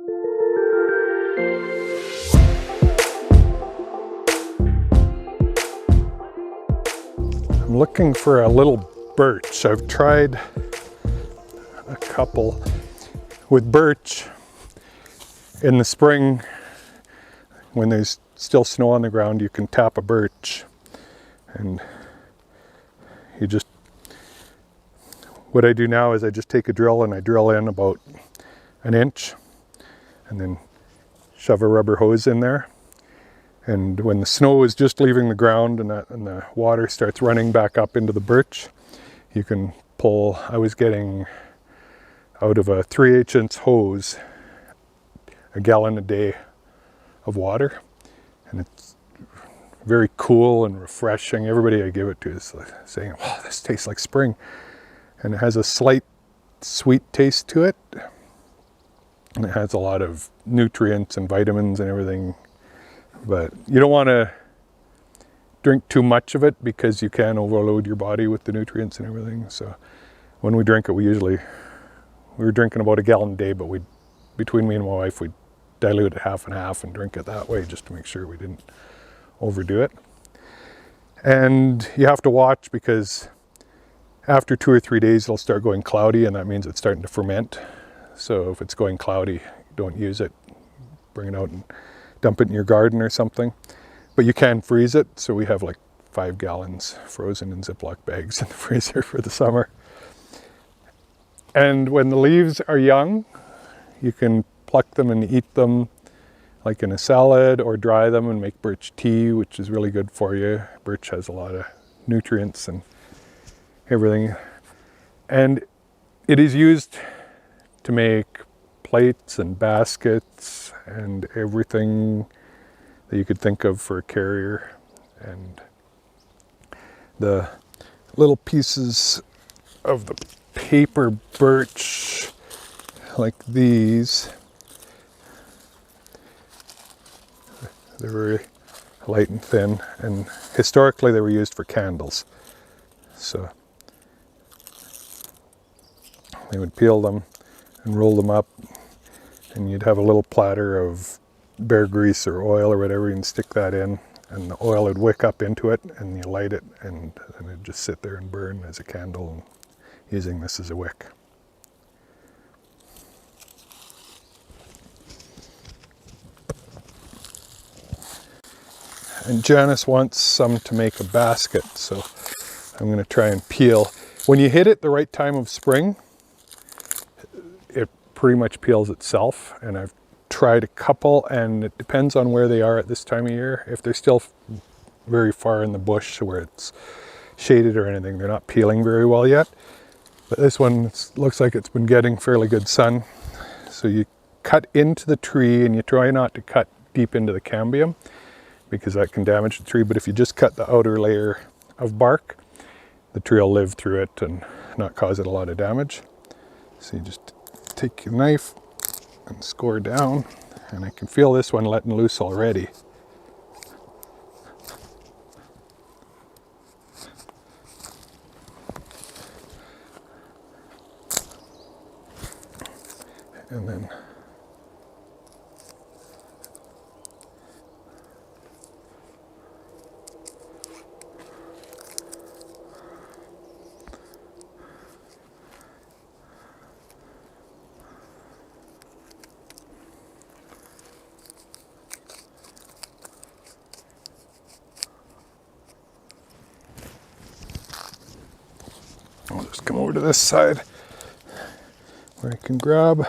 I'm looking for a little birch. I've tried a couple. With birch, in the spring, when there's still snow on the ground, you can tap a birch, and what I do now is I just take a drill and I drill in about an inch and then shove a rubber hose in there. And when the snow is just leaving the ground and the water starts running back up into the birch, you can pull. I was getting out of a 3/8" hose a gallon a day of water, and it's very cool and refreshing. Everybody I give it to is saying, "Wow, this tastes like spring," and it has a slight sweet taste to it, and it has a lot of nutrients and vitamins and everything. But you don't want to drink too much of it because you can overload your body with the nutrients and everything. So when we drink it, we were drinking about a gallon a day, but between me and my wife, we'd dilute it half and half and drink it that way just to make sure we didn't overdo it. And you have to watch, because after 2 or 3 days, it'll start going cloudy, and that means it's starting to ferment. So if it's going cloudy, don't use it. Bring it out and dump it in your garden or something. But you can freeze it, so we have like 5 gallons frozen in Ziploc bags in the freezer for the summer. And when the leaves are young, you can pluck them and eat them like in a salad, or dry them and make birch tea, which is really good for you. Birch has a lot of nutrients and everything. And it is used to make plates and baskets and everything that you could think of for a carrier. And the little pieces of the paper birch like these, they're very light and thin, and historically they were used for candles. So they would peel them and roll them up, and you'd have a little platter of bear grease or oil or whatever, and stick that in, and the oil would wick up into it, and you light it, and it'd just sit there and burn as a candle, and using this as a wick. And Janice wants some to make a basket, so I'm going to try and peel. When you hit it the right time of spring, it pretty much peels itself, and I've tried a couple, and it depends on where they are at this time of year. If they're still very far in the bush where it's shaded or anything, they're not peeling very well yet. But this one looks like it's been getting fairly good sun. So you cut into the tree, and you try not to cut deep into the cambium, because that can damage the tree. But if you just cut the outer layer of bark, the tree will live through it and not cause it a lot of damage. So you just take your knife and score down, and I can feel this one letting loose already. And then I'll just come over to this side where I can grab.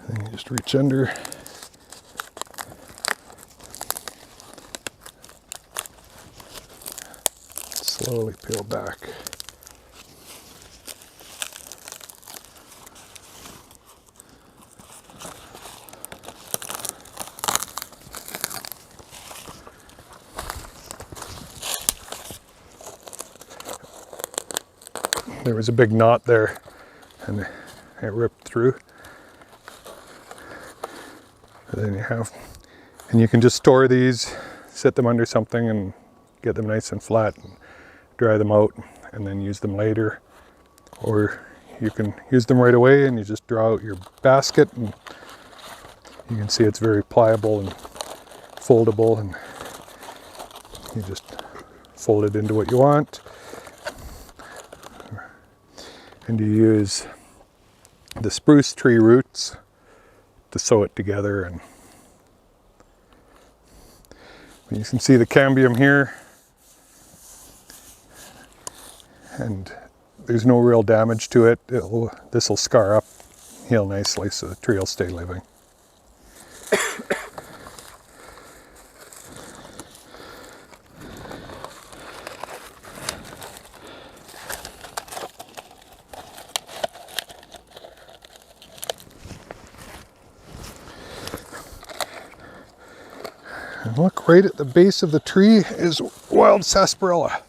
And then you just reach under. Slowly peel back. There was a big knot there, and it ripped through. And then you can just store these, sit them under something, and get them nice and flat, and dry them out, and then use them later. Or you can use them right away, and you just draw out your basket, and you can see it's very pliable and foldable, and you just fold it into what you want. And you use the spruce tree roots to sew it together. And you can see the cambium here, and there's no real damage to it. This will scar up, heal nicely, so the tree will stay living. And look, right at the base of the tree is wild sarsaparilla.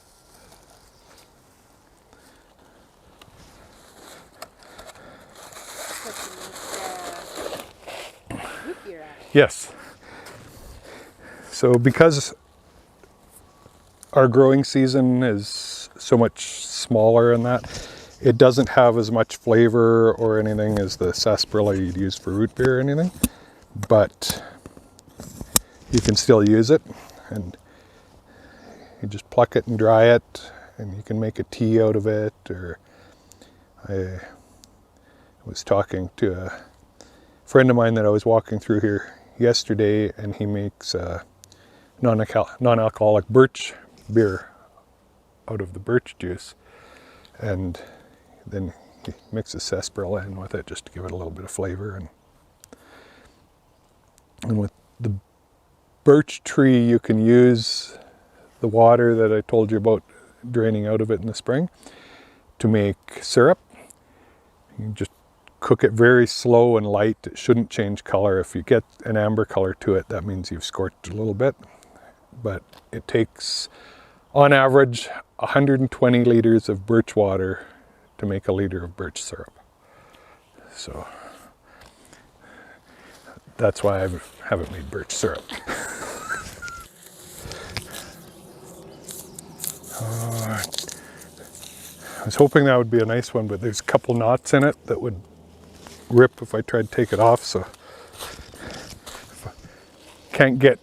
Yes. So because our growing season is so much smaller in that, it doesn't have as much flavor or anything as the sarsaparilla you'd use for root beer or anything, but you can still use it, and you just pluck it and dry it, and you can make a tea out of it. Or I was talking to a friend of mine that I was walking through here yesterday, and he makes non-alcoholic birch beer out of the birch juice, and then he mixes sarsaparilla in with it just to give it a little bit of flavor. And with the birch tree, you can use the water that I told you about draining out of it in the spring to make syrup. You just cook it very slow and light. It shouldn't change color. If you get an amber color to it, that means you've scorched a little bit. But it takes, on average, 120 liters of birch water to make a liter of birch syrup. So that's why I haven't made birch syrup. I was hoping that would be a nice one, but there's a couple knots in it that would rip if I tried to take it off, so if I can't get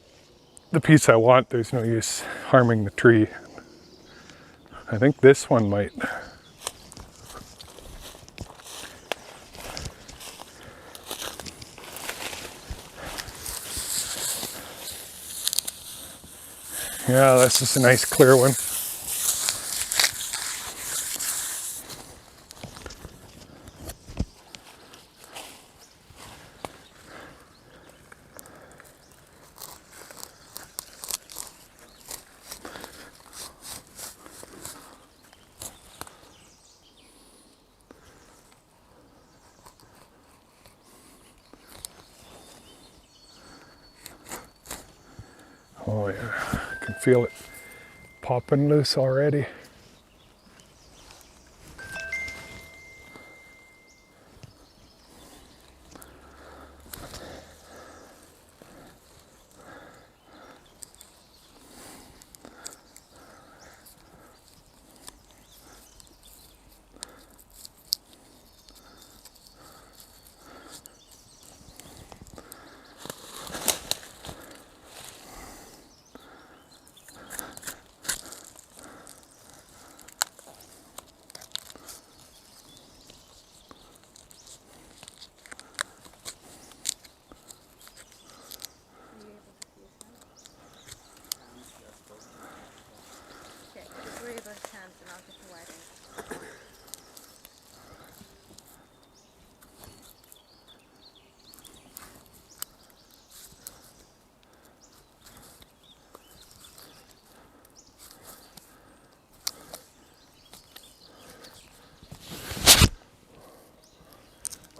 the piece I want, there's no use harming the tree. I think this one might. Yeah, this is a nice clear one. Oh yeah, I can feel it popping loose already.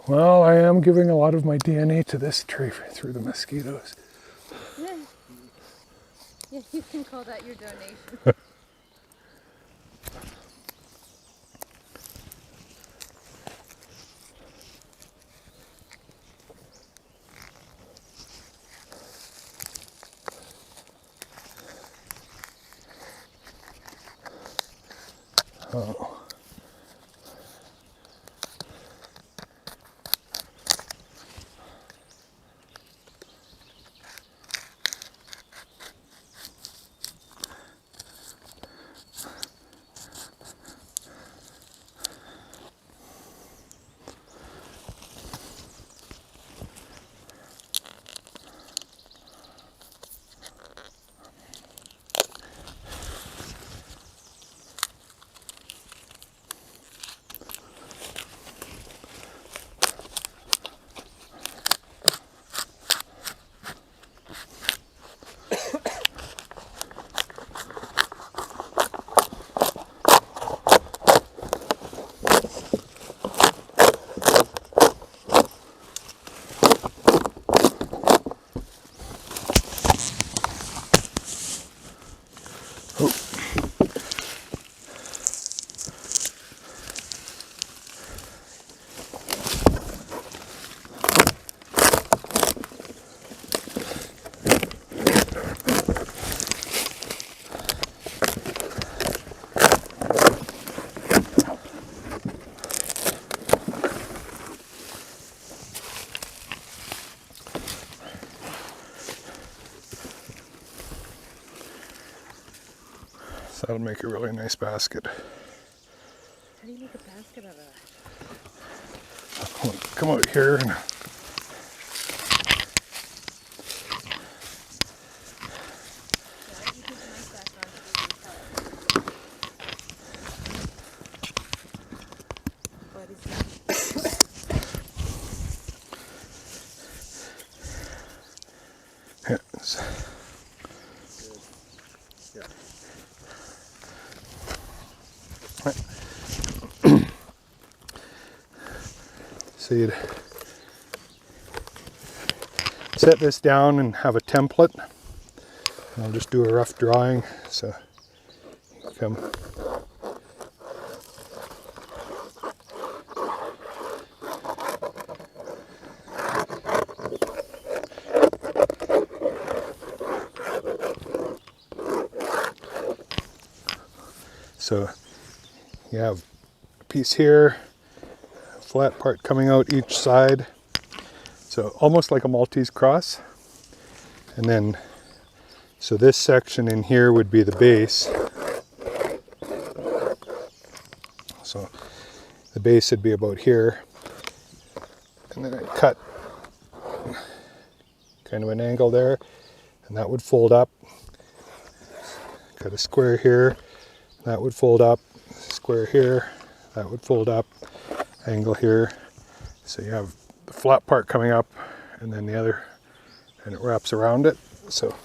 Well, I am giving a lot of my DNA to this tree through the mosquitoes. Yeah, you can call that your donation. Oh. So that'll make a really nice basket. How do you make a basket out of that? I'll come out here and Yeah, you can mic that on to do what is that? yeah, so you'd set this down and have a template. I'll just do a rough drawing. So you come. So you have a piece here, a flat part coming out each side. So almost like a Maltese cross. And then, so this section in here would be the base. So the base would be about here. And then I cut kind of an angle there, and that would fold up. Cut a square here, that would fold up. Square here, that would fold up. Angle here. So you have the flat part coming up, and then the other, and it wraps around it. So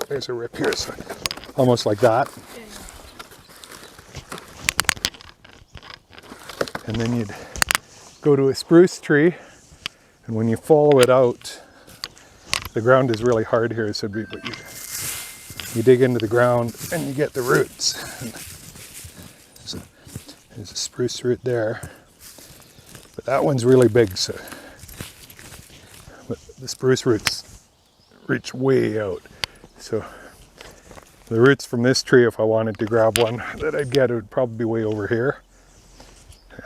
there's a rip here, so almost like that. And then you'd go to a spruce tree, and when you follow it out, the ground is really hard here, so you dig into the ground and you get the roots. So there's a spruce root there, but that one's really big, so but the spruce roots reach way out. So the roots from this tree, if I wanted to grab one that I'd get, it would probably be way over here.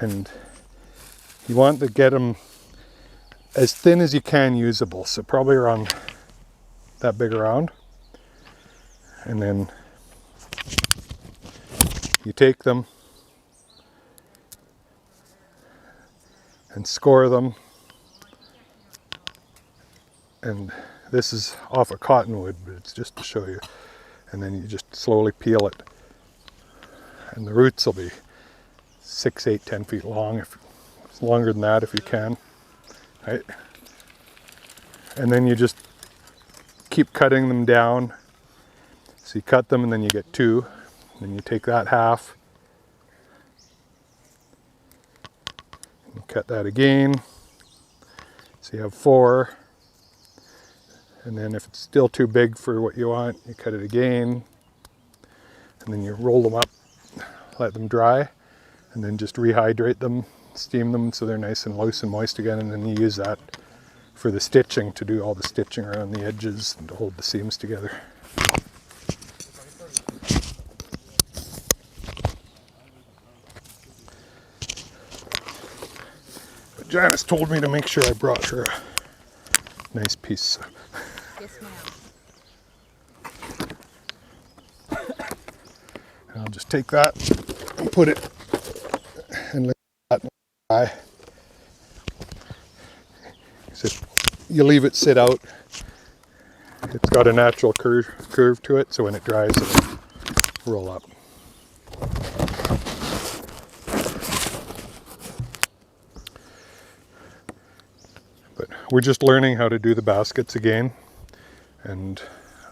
And you want to get them as thin as you can usable, so probably around that big around. And then you take them and score them. And this is off of cottonwood, but it's just to show you. And then you just slowly peel it. And the roots will be 6, 8, 10 feet long, if it's longer than that if you can. Right? And then you just keep cutting them down. So you cut them and then you get 2. Then you take that half. You cut that again. So you have 4. And then if it's still too big for what you want, you cut it again. And then you roll them up, let them dry, and then just rehydrate them, steam them so they're nice and loose and moist again, and then you use that for the stitching, to do all the stitching around the edges and to hold the seams together. But Janice told me to make sure I brought her a nice piece. Yes, ma'am. And I'll just take that and put it and let that dry. So you leave it sit out. It's got a natural curve to it, so when it dries, it'll roll up. But we're just learning how to do the baskets again, and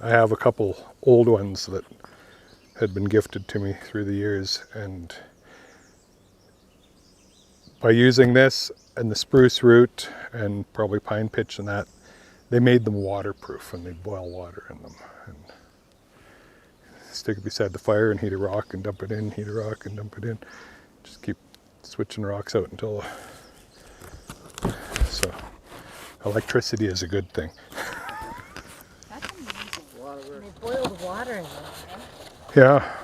I have a couple old ones that had been gifted to me through the years, and by using this and the spruce root and probably pine pitch and that, they made them waterproof, and they boil water in them. And stick it beside the fire and heat a rock and dump it in, heat a rock and dump it in. Just keep switching rocks out until... So electricity is a good thing. That's amazing. And they boiled water in there, right? Yeah.